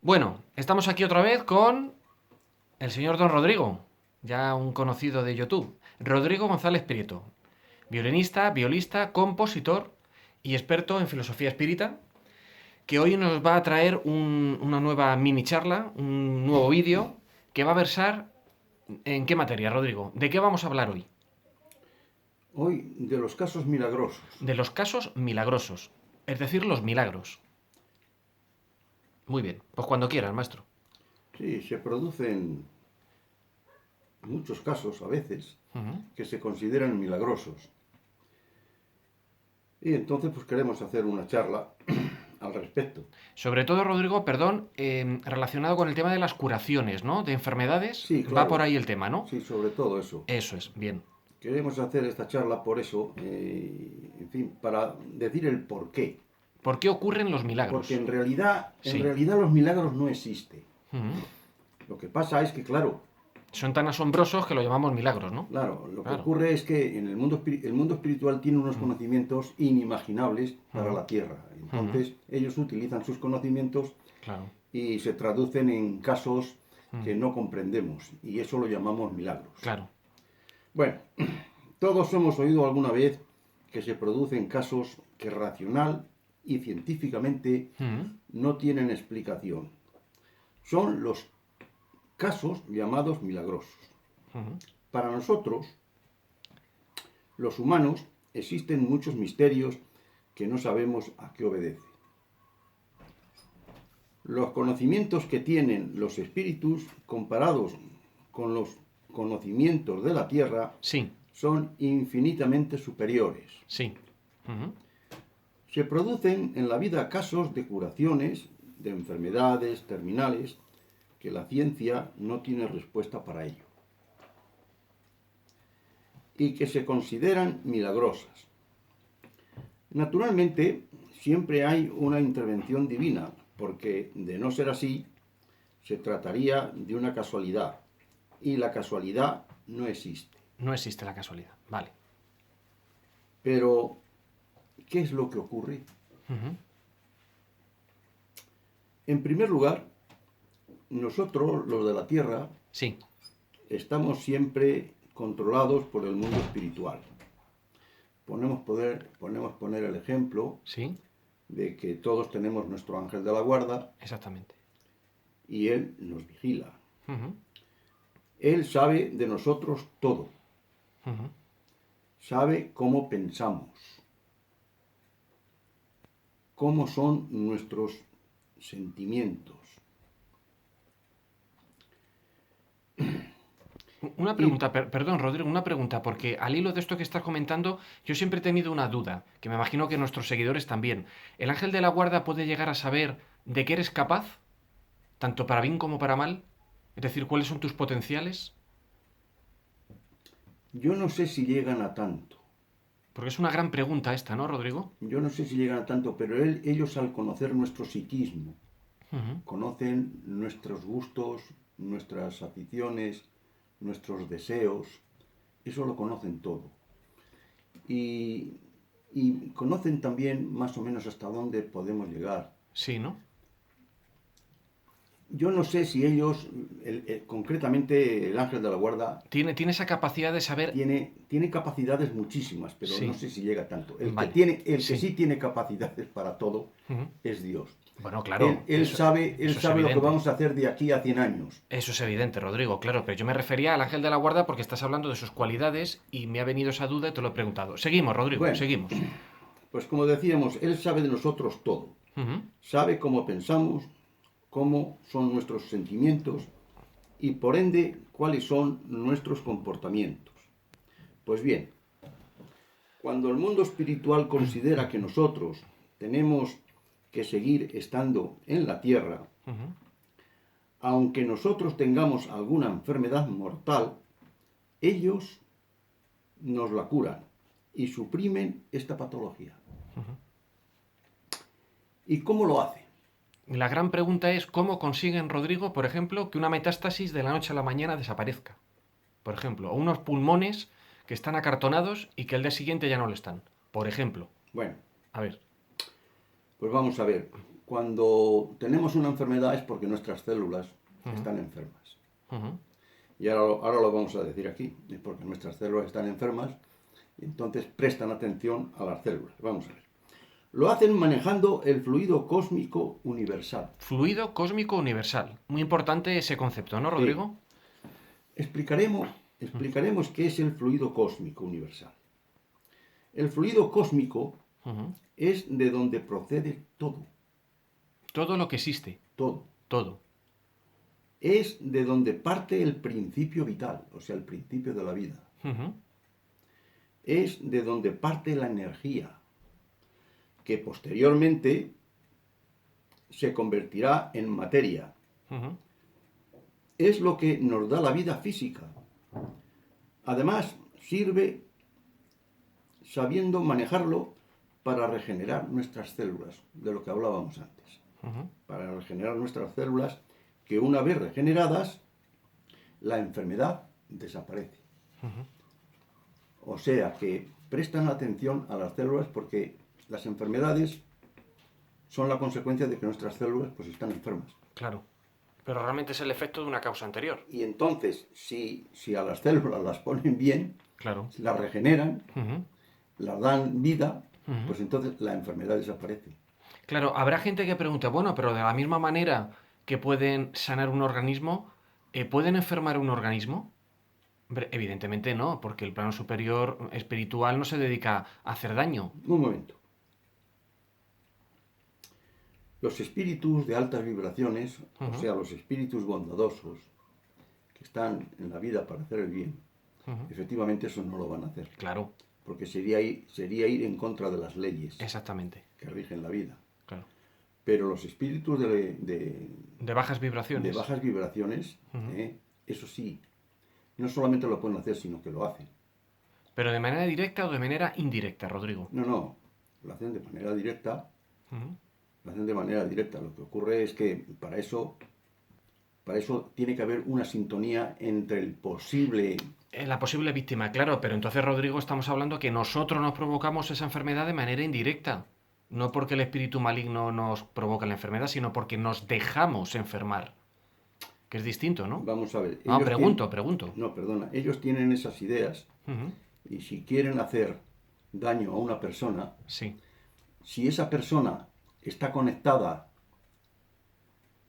Bueno, estamos aquí otra vez con el señor Don Rodrigo, ya un conocido de YouTube. Rodrigo González Prieto, violinista, violista, compositor y experto en filosofía espírita, que hoy nos va a traer una nueva mini charla, un nuevo vídeo, que va a versar en qué materia, Rodrigo. ¿De qué vamos a hablar hoy? Hoy de los casos milagrosos. De los casos milagrosos, es decir, los milagros. Muy bien, pues cuando quieras, maestro. Sí, se producen muchos casos a veces Ujú. que se consideran milagrosos. Y entonces pues queremos hacer una charla al respecto. Sobre todo, Rodrigo, perdón, relacionado con el tema de las curaciones, ¿no? De enfermedades, Sí, va por claro. ahí el tema, ¿no? Sí, sobre todo eso. Eso es, bien. Queremos hacer esta charla por eso, en fin, para decir el por qué. ¿Por qué ocurren los Porque milagros? en Sí. realidad los milagros no existen. Ujú. Lo que pasa es que, claro, Son tan asombrosos que lo llamamos milagros, ¿no? claro, lo que Claro. ocurre es que en el mundo espiritual tiene unos Ujú. conocimientos inimaginables para Ujú. la Tierra. Ujú. Entonces, ellos utilizan sus conocimientos Claro. y se traducen en casos Ujú. que no comprendemos, y eso lo llamamos milagros. Claro. Bueno, todos hemos oído alguna vez que se producen casos que racional y científicamente Ujú. no tienen explicación. Son los casos llamados milagrosos. Ujú. Para nosotros, los humanos, existen muchos misterios que no sabemos a qué obedecen. Los conocimientos que tienen los espíritus comparados con los conocimientos de la Tierra Sí, son infinitamente superiores. sí. Ujú. Se producen en la vida casos de curaciones de enfermedades terminales que la ciencia no tiene respuesta para ello y que se consideran milagrosas. Naturalmente, siempre hay una intervención divina, porque de no ser así, se trataría de una casualidad, y la casualidad no existe. No existe la casualidad. Vale. Pero, ¿qué es lo que ocurre? Ujú. En primer lugar, nosotros, los de la Tierra, Sí, estamos siempre controlados por el mundo espiritual. Ponemos poner el ejemplo sí, de que todos tenemos nuestro ángel de la guarda exactamente. y él nos vigila. Ujú. Él sabe de nosotros todo, Ujú. sabe cómo pensamos, cómo son nuestros sentimientos. Una Y pregunta, perdón, Rodrigo, una pregunta, porque al hilo de esto que estás comentando, yo siempre he tenido una duda, que me imagino que nuestros seguidores también. ¿El ángel de la guarda puede llegar a saber de qué eres capaz, tanto para bien como para mal? Es decir, ¿cuáles son tus potenciales? yo no sé si llegan a tanto, Porque es una gran pregunta esta, ¿no, Rodrigo? yo no sé si llegan a tanto, pero ellos al conocer nuestro psiquismo, Ujú. conocen nuestros gustos, nuestras aficiones, nuestros deseos, eso lo conocen todo. Y, y conocen también más o menos hasta dónde podemos llegar. Sí, ¿no? Yo no sé si ellos, concretamente el ángel de la guarda, Tiene esa capacidad de saber... tiene capacidades muchísimas, pero no Sí, sé si llega tanto. vale, El que sí. sí tiene capacidades para todo Ujú. es Dios. Bueno, claro, Él eso es sabe lo que evidente. vamos a hacer de aquí a 100 años. Eso es evidente, Rodrigo, claro, pero yo me refería al ángel de la guarda porque estás hablando de sus cualidades y me ha venido esa duda y te lo he preguntado. Seguimos, Rodrigo, Bueno, seguimos. pues como decíamos, Él sabe de nosotros todo. Ujú. Sabe cómo pensamos, cómo son nuestros sentimientos y por ende cuáles son nuestros comportamientos. Pues bien, cuando el mundo espiritual considera que nosotros tenemos que seguir estando en la tierra, Ujú. aunque nosotros tengamos alguna enfermedad mortal, ellos nos la curan y suprimen esta patología. ¿Y cómo lo hacen? La gran pregunta es cómo consiguen, Rodrigo, por ejemplo, que una metástasis de la noche a la mañana desaparezca. Por ejemplo, o unos pulmones que están acartonados y que el día siguiente ya no lo están. Por ejemplo. Bueno, A ver. pues vamos a ver. Cuando tenemos una enfermedad es porque nuestras células están enfermas. Y ahora lo vamos a decir aquí. Es porque nuestras células están enfermas y entonces prestan atención a las células. Vamos a ver. Lo hacen manejando el fluido cósmico universal. Fluido cósmico universal. Muy importante ese concepto, ¿no, Rodrigo? Sí. Explicaremos qué es el fluido cósmico universal. El fluido cósmico es de donde procede todo. Todo lo que existe. Todo. Todo. Es de donde parte el principio vital, o sea, el principio de la vida. Es de donde parte la energía, que posteriormente se convertirá en materia. Es lo que nos da la vida física. Además, sirve, sabiendo manejarlo, para regenerar nuestras células, de lo que hablábamos antes. Para regenerar nuestras células, que una vez regeneradas, la enfermedad desaparece. O sea que prestan atención a las células porque las enfermedades son la consecuencia de que nuestras células pues están enfermas. Claro. Pero realmente es el efecto de una causa anterior. Y entonces, si a las células las ponen bien, claro, las regeneran, las dan vida, pues entonces la enfermedad desaparece. Claro, habrá gente que pregunte, bueno, pero de la misma manera que pueden sanar un organismo, ¿pueden enfermar un organismo? Hombre, evidentemente no, porque el plano superior espiritual no se dedica a hacer daño. Un momento. Los espíritus de altas vibraciones, o sea, los espíritus bondadosos, que están en la vida para hacer el bien, efectivamente eso no lo van a hacer. Claro. Porque sería ir en contra de las leyes. Exactamente. Que rigen la vida. Claro. Pero los espíritus de bajas vibraciones. De bajas vibraciones, eso sí, no solamente lo pueden hacer, sino que lo hacen. ¿Pero de manera directa o de manera indirecta, Rodrigo? No, lo hacen de manera directa. Lo hacen de manera directa. Lo que ocurre es que para eso tiene que haber una sintonía entre el posible... La posible víctima, claro, pero entonces, Rodrigo, estamos hablando que nosotros nos provocamos esa enfermedad de manera indirecta. No porque el espíritu maligno nos provoca la enfermedad, sino porque nos dejamos enfermar. Que es distinto, ¿no? Vamos a ver. No, pregunto. No, perdona. Ellos tienen esas ideas y si quieren hacer daño a una persona, sí. Si esa persona está conectada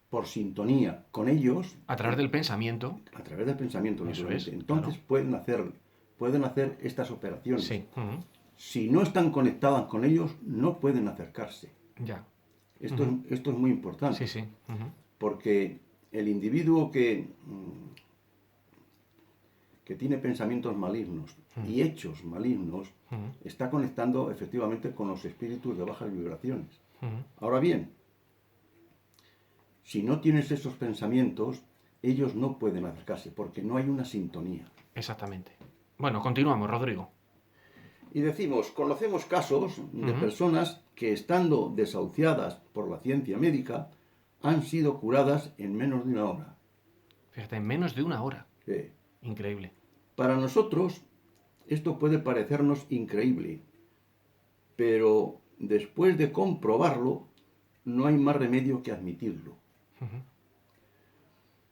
por sintonía con ellos... A través del pensamiento. A través del pensamiento, eso es, entonces claro. pueden hacer estas operaciones. Sí. Si no están conectadas con ellos, no pueden acercarse. Ya. Esto es muy importante. Sí. Porque el individuo que tiene pensamientos malignos y hechos malignos, está conectando efectivamente con los espíritus de bajas vibraciones. Ahora bien, si no tienes esos pensamientos, ellos no pueden acercarse porque no hay una sintonía. Exactamente. Bueno, continuamos, Rodrigo. Y decimos, conocemos casos de personas que, estando desahuciadas por la ciencia médica, han sido curadas en menos de una hora. Fíjate, en menos de una hora. Sí. Increíble. Para nosotros, esto puede parecernos increíble, pero después de comprobarlo, no hay más remedio que admitirlo.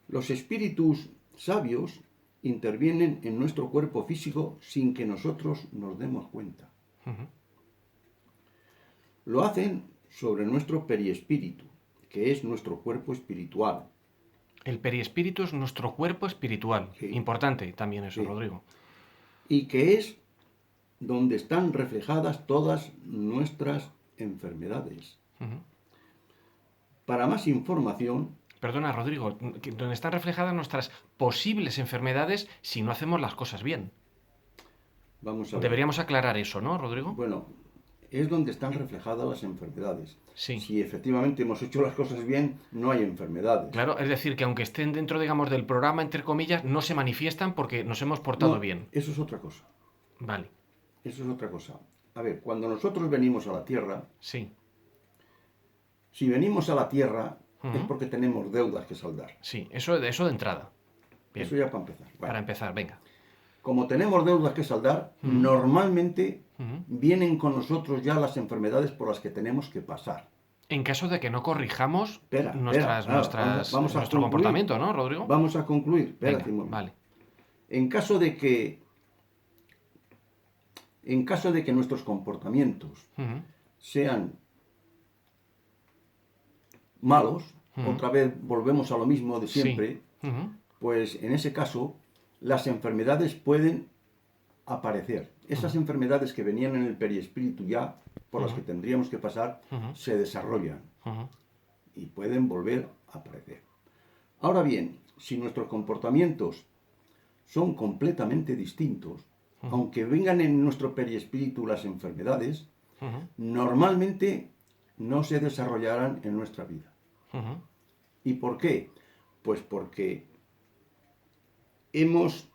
Los espíritus sabios intervienen en nuestro cuerpo físico sin que nosotros nos demos cuenta. Lo hacen sobre nuestro periespíritu, que es nuestro cuerpo espiritual. El periespíritu es nuestro cuerpo espiritual. Sí. Importante también eso, sí. Rodrigo. Y que es donde están reflejadas todas nuestras enfermedades. Para más información... Perdona, Rodrigo, donde están reflejadas nuestras posibles enfermedades si no hacemos las cosas bien. Vamos a ver. Deberíamos aclarar eso, ¿no, Rodrigo? Bueno, es donde están reflejadas las enfermedades. Sí. Si efectivamente hemos hecho las cosas bien, no hay enfermedades. Claro, es decir, que aunque estén dentro, digamos, del programa, entre comillas, no se manifiestan porque nos hemos portado bien. Eso es otra cosa. Vale. Eso es otra cosa. A ver, cuando nosotros venimos a la Tierra... Sí. Si venimos a la Tierra es porque tenemos deudas que saldar. Sí, eso de entrada. Bien. Eso ya para empezar. Vale. Para empezar, venga. Como tenemos deudas que saldar, normalmente vienen con nosotros ya las enfermedades por las que tenemos que pasar. En caso de que no corrijamos Espera, vamos a nuestro concluir. comportamiento, ¿no, Rodrigo? Vamos a concluir. Espérate Venga, un momento. vale. En caso de que nuestros comportamientos Ujú, sean malos, Ujú. otra vez volvemos a lo mismo de Sí. siempre, Ujú, pues en ese caso las enfermedades pueden aparecer. Esas enfermedades que venían en el periespíritu ya, por las que tendríamos que pasar, Ujú. se desarrollan ujú, y pueden volver a aparecer. Ahora bien, si nuestros comportamientos son completamente distintos, aunque vengan en nuestro periespíritu las enfermedades, ujú, normalmente no se desarrollarán en nuestra vida. ujú. ¿Y por qué? Pues porque hemos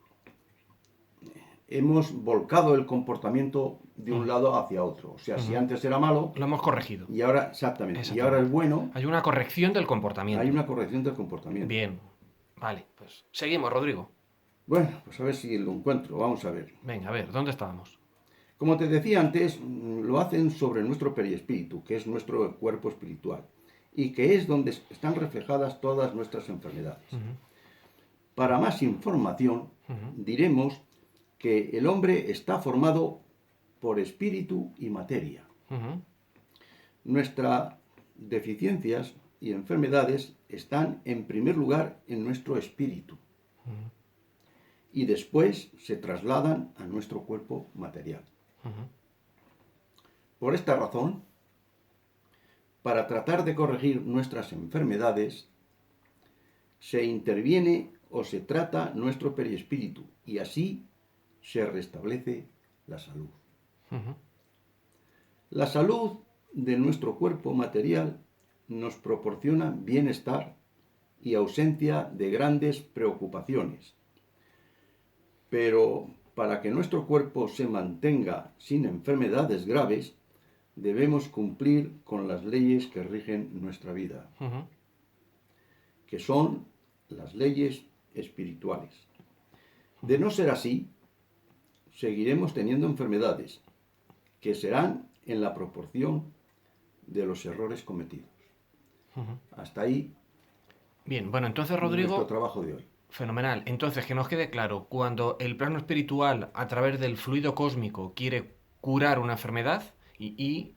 volcado el comportamiento de un lado hacia otro. O sea, si antes era malo, Lo hemos corregido. y ahora, exactamente, y ahora Exactamente. es bueno, Hay una corrección del hay comportamiento. una corrección del comportamiento. Bien. Vale, pues seguimos, Rodrigo. Bueno, pues a ver si lo encuentro, vamos a ver. Venga, a ver, ¿dónde estábamos? Como te decía antes, lo hacen sobre nuestro periespíritu, que es nuestro cuerpo espiritual, y que es donde están reflejadas todas nuestras enfermedades. Para más información, diremos que el hombre está formado por espíritu y materia. Ujú, Nuestras deficiencias y enfermedades están en primer lugar en nuestro espíritu y después se trasladan a nuestro cuerpo material. Por esta razón, para tratar de corregir nuestras enfermedades, se interviene o se trata nuestro periespíritu y así se restablece la salud. ujú, La salud de nuestro cuerpo material nos proporciona bienestar y ausencia de grandes preocupaciones. Pero para que nuestro cuerpo se mantenga sin enfermedades graves, debemos cumplir con las leyes que rigen nuestra vida, ujú. que son las leyes espirituales. De no ser así, seguiremos teniendo enfermedades, que serán en la proporción de los errores cometidos. Hasta ahí Bien, bueno, entonces, nuestro Rodrigo, trabajo de hoy. fenomenal. Entonces, que nos quede claro, cuando el plano espiritual, a través del fluido cósmico, quiere curar una enfermedad y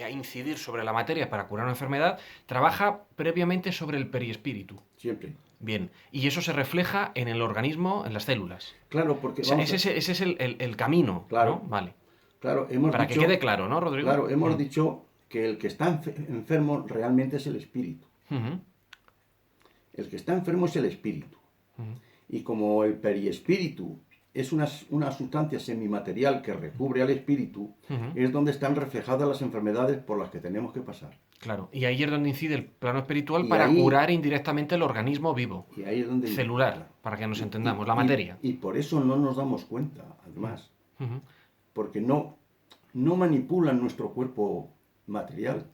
a incidir sobre la materia para curar una enfermedad, trabaja previamente sobre el periespíritu. Siempre. Bien, y eso se refleja en el organismo, en las células. Claro, porque O sea, vamos a... ese es el camino, ¿no? Claro, Vale. claro, Para que quede claro, ¿no, Rodrigo? hemos dicho que el que está enfermo realmente es el espíritu. Ujú, El que está enfermo es el espíritu. Y como el periespíritu es una sustancia semimaterial que recubre al espíritu, ujú. es donde están reflejadas las enfermedades por las que tenemos que pasar. Claro, y ahí es donde incide el plano espiritual Y para ahí, curar indirectamente el organismo vivo, y ahí es donde... celular, Claro. para que nos Y, entendamos, la materia. y por eso no nos damos cuenta, además, Ujú. porque no manipulan nuestro cuerpo material,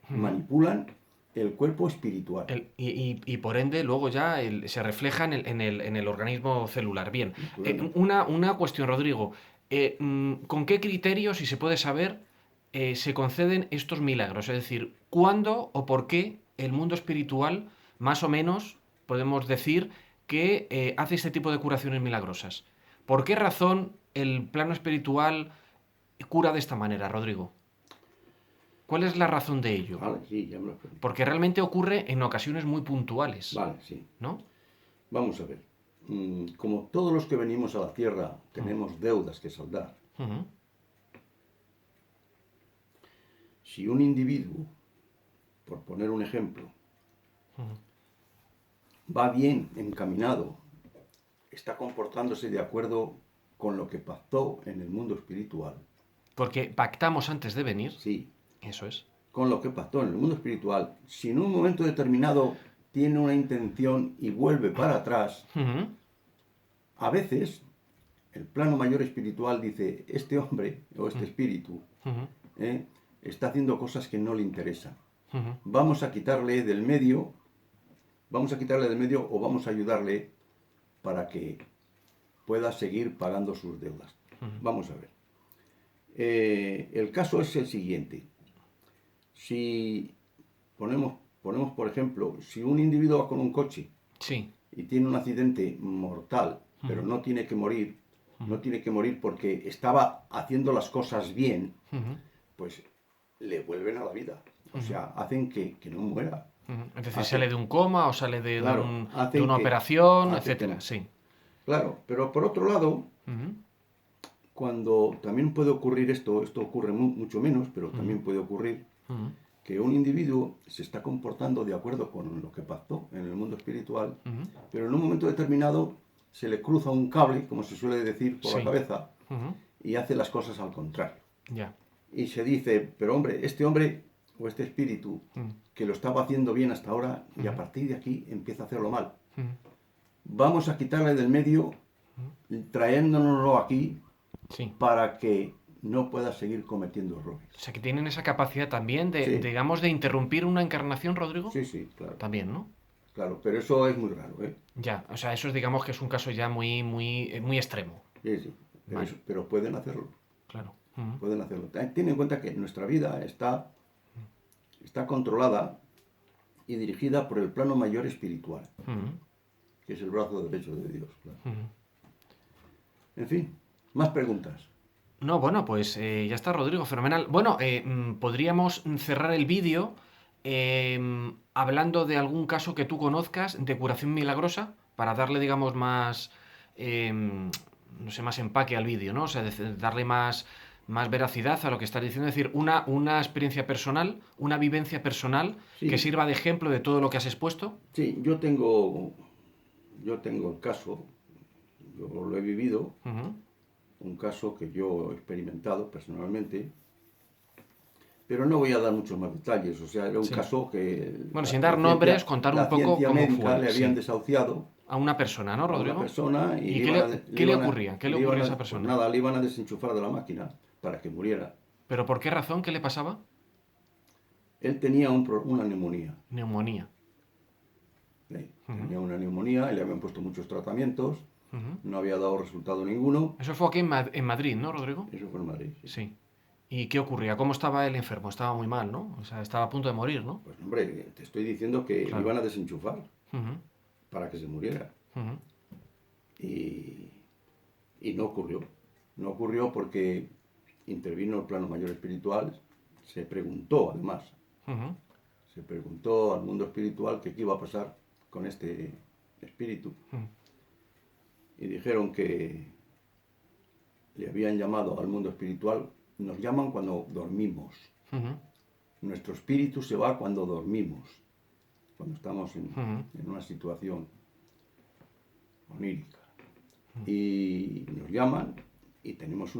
manipulan el cuerpo espiritual. Y por ende luego ya se refleja en el organismo celular. Bien, Naturalmente. una cuestión, Rodrigo. ¿Con qué criterios, si se puede saber, se conceden estos milagros? Es decir, ¿cuándo o por qué el mundo espiritual, más o menos, podemos decir que hace este tipo de curaciones milagrosas? ¿Por qué razón el plano espiritual cura de esta manera, Rodrigo? ¿Cuál es la razón de ello? Vale, sí, ya me lo explico. Porque realmente ocurre en ocasiones muy puntuales, Vale, sí. ¿no? Vamos a ver. Como todos los que venimos a la Tierra tenemos deudas que saldar, Ujú, si un individuo, por poner un ejemplo, va bien encaminado, está comportándose de acuerdo con lo que pactó en el mundo espiritual, porque pactamos antes de venir, sí, eso es. con lo que pactó en el mundo espiritual, si en un momento determinado tiene una intención y vuelve para atrás, Ujú, a veces el plano mayor espiritual dice, este hombre o este espíritu ujú, ¿eh? está haciendo cosas que no le interesan. ujú, Vamos a quitarle del medio, o vamos a ayudarle para que pueda seguir pagando sus deudas. Vamos a ver. El caso es el siguiente. Si ponemos, por ejemplo, si un individuo va con un coche Sí. y tiene un accidente mortal, pero no tiene que morir, no tiene que morir porque estaba haciendo las cosas bien, pues le vuelven a la vida. O sea, hacen que no muera. Es decir, Hacen- sale de un coma o sale de, claro, de una operación, hacen que etcétera. no. Sí. Claro, pero por otro lado, Ujú, cuando también puede ocurrir esto ocurre mucho menos, pero también puede ocurrir ujú, que un individuo se está comportando de acuerdo con lo que pactó en el mundo espiritual, ujú. pero en un momento determinado se le cruza un cable, como se suele decir, por la Sí. cabeza Ujú, y hace las cosas al contrario. Ya. Y se dice, pero hombre o este espíritu Ujú, que lo estaba haciendo bien hasta ahora y a partir de aquí empieza a hacerlo mal, ujú, vamos a quitarle del medio trayéndonoslo aquí Sí. para que no pueda seguir cometiendo errores. O sea, que tienen esa capacidad también de, Sí, digamos, de interrumpir una encarnación, Rodrigo. sí, claro. También, ¿no? Claro, pero eso es muy raro, ¿eh? Ya. O sea, eso es, digamos, que es un caso ya muy, muy, muy extremo. Sí. Vale. Pero pueden hacerlo. Claro. Ujú, Pueden hacerlo. Ten en cuenta que nuestra vida está controlada y dirigida por el plano mayor espiritual, ujú, que es el brazo derecho de Dios. Claro. ujú. En fin, más preguntas. No, bueno, pues ya está, Rodrigo, fenomenal. Bueno, podríamos cerrar el vídeo hablando de algún caso que tú conozcas de curación milagrosa para darle, digamos, más, no sé, más empaque al vídeo, ¿no? O sea, darle más veracidad a lo que estás diciendo. Es decir, una experiencia personal, una vivencia personal que Sí, sirva de ejemplo de todo lo que has expuesto. sí, yo tengo el caso, yo lo he vivido, Ujú. un caso que yo he experimentado personalmente, pero no voy a dar muchos más detalles. O sea, era un Sí. caso que Bueno, sin dar nombres, contar un la poco ciencia cómo médica fue, le habían sí. desahuciado A una persona, ¿no, a una Rodrigo? persona y ¿Y le qué iban a, le, le qué le iban a, ocurría? ¿Qué le le ocurría iban a a, esa pues persona? nada, le iban a desenchufar de la máquina para que muriera. ¿Pero por qué razón? ¿Qué le pasaba? Él tenía una neumonía. Neumonía. Ujú, Tenía una neumonía y le habían puesto muchos tratamientos, ujú. no había dado resultado ninguno. Eso fue aquí en Madrid, ¿no, Rodrigo? Eso fue en Madrid, sí. Sí. ¿Y qué ocurría? ¿Cómo estaba el enfermo? Estaba muy mal, ¿no? O sea, estaba a punto de morir, ¿no? Pues hombre, te estoy diciendo que le Claro. iban a desenchufar Ujú, para que se muriera. ujú, Y, y no ocurrió. No ocurrió porque intervino el plano mayor espiritual, se preguntó además, ujú, se preguntó al mundo espiritual que qué iba a pasar con este espíritu. ujú. Y dijeron que le habían llamado al mundo espiritual, nos llaman cuando dormimos. Ujú, Nuestro espíritu se va cuando dormimos, cuando estamos ujú. en una situación onírica. Y nos llaman y tenemos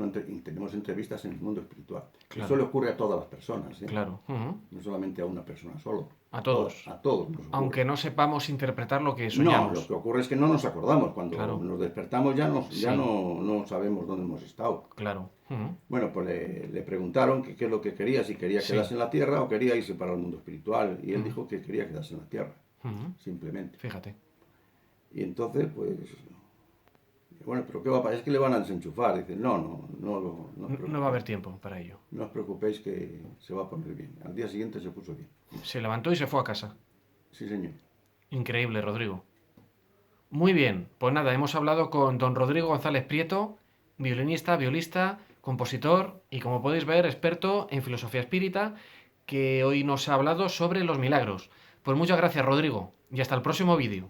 entrevistas en el mundo espiritual. Claro. Eso le ocurre a todas las personas, ¿eh? Claro. Ujú. No solamente a una persona solo. A todos. A todos nos ocurre. Aunque no sepamos interpretar lo que No, soñamos. lo que ocurre es que no nos acordamos. Cuando Claro. nos despertamos ya Sí. no sabemos dónde hemos estado. Claro. Ujú. Bueno, pues le preguntaron qué es lo que quería, si quería Sí. quedarse en la tierra o quería irse para el mundo espiritual. Y él Ujú. dijo que quería quedarse en la tierra, Ujú. simplemente. Fíjate. Y entonces, pues, bueno, pero ¿qué va a pasar? Es que le van a desenchufar. Dice, no os No va a haber tiempo para ello. no os preocupéis que se va a poner bien. Al día siguiente se puso bien. Se levantó y se fue a casa. Sí, señor. Increíble, Rodrigo. Muy bien, pues nada, hemos hablado con don Rodrigo González Prieto, violinista, violista, compositor y, como podéis ver, experto en filosofía espírita, que hoy nos ha hablado sobre los milagros. Pues muchas gracias, Rodrigo, y hasta el próximo vídeo.